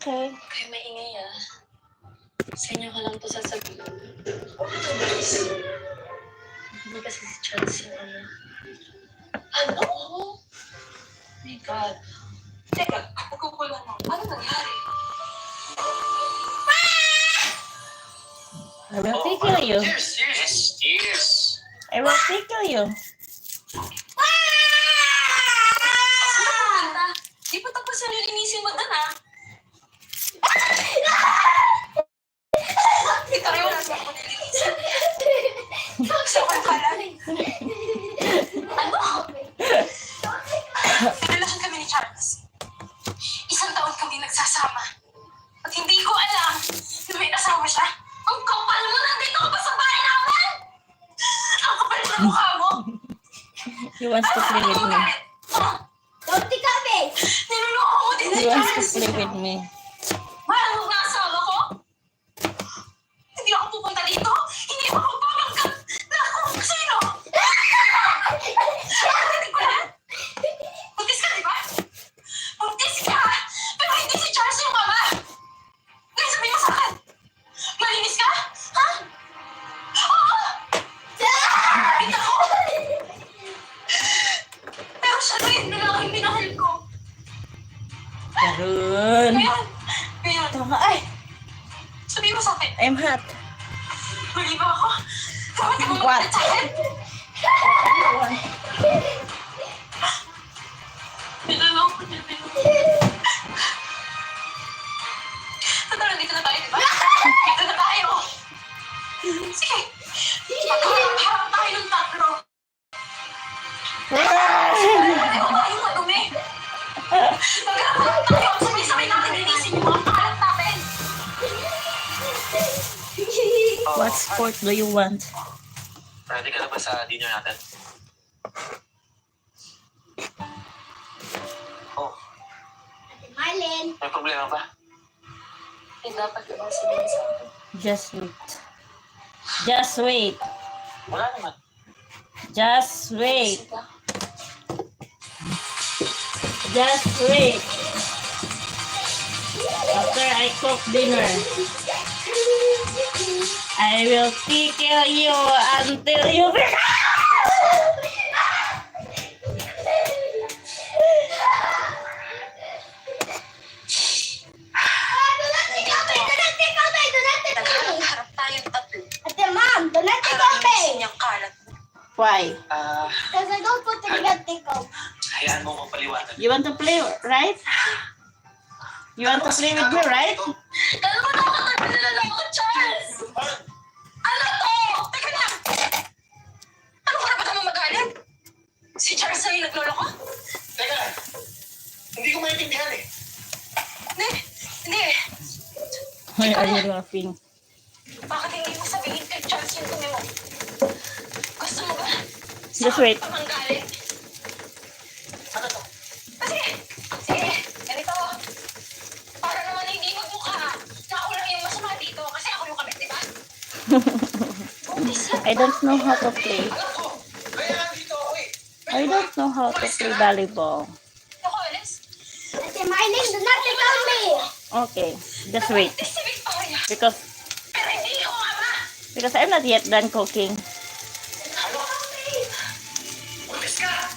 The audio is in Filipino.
Okay. Kaya maingay ah. Sa inyo ko lang to sasabihin. Hindi kasi si Charles yung ano. Ano? Oh my God. Teka, pagkukulang mo. Ano nangyari? I will tickle you. Cheers. I will tickle you. Saan ka pupunta? Di pa tapos yung lilinisin mo doon ah. Ito rin wala siya ako nilinisin. Sakal ka lang. Ano? Nilalasyon kami ni Charles. 1 taon kami nagsasama. At hindi ko alam na may asawa siya. Ang kapal mo! Nandito ka pa sa bahay namin! Ang kapal sa mukha mo! He wants to play with me. Don't kami! Niluloko mo din si He wants to Charles! play with me. Mahal mo ba asawa ko? Hindi ako pupunta dito! Hindi ako papanggap na kung sino! Hindi ko na! Buntis ka, di ba? Buntis ka! Pero hindi si Charles yung ama! Ngayon sabihin mo sa akin! Malinis ka? Ha? Oo! Kita ko! Pero siya rin lalaking minahal ko! Karun. Ngayon! Tama ay. Sabihin mo sa akin! I'm hot. Mali ba ako? Dapat di mo What? magpalit sa akin? Pinaloko niya, Totoo, nandito na tayo, di ba? Dito na tayo! Sige! Magharap tayo ng tatlo! Pwede ko tayo madumi! Magharap tayo! Sabay-sabay natin linisin yung mga kalat natin! What sport do you want? Ready ka na ba sa dinner natin? Oh, Marlene. may problema ba? Eh, dapat diba sabihin sa akin? Just wait. Just wait. Wala naman. Just wait. Sige. Just wait. After I cook dinner, I will tickle you until you Nagharap-harap tayong tatlo. Ate, Mom, do not take Para out me. linisin yung kalat. Why? Because I don't put the take out. Hayaan mo ko paliwanag. You want to play, right? You want to play with me, right? Alam mo, nakakatagal na lang ako, Charles! Ano to? Teka lang! Ano ka na ba naman magalit? Si Charles na yung nagloloko? Teka, hindi ko maintindihan eh. Hindi. Why are you laughing? Bakit hindi mo sabihin kay Charles yung tumi mo? Gusto mo ba? Just wait. Sa manggalit? Ano to? Sige, ganito. Para naman hindi magmukha na ako lang yung masama dito kasi ako yung kabit, di ba? Buntis lang. I don't know how to play. Alam ko, kaya nandito ako eh. I don't know how to play volleyball. Ako, alis. Ate Marlene, do not take out me. Okay, just wait. Buntis si Victoria. Because Pero hindi ko ama. I'm not yet done cooking. Ano? Ulis ka!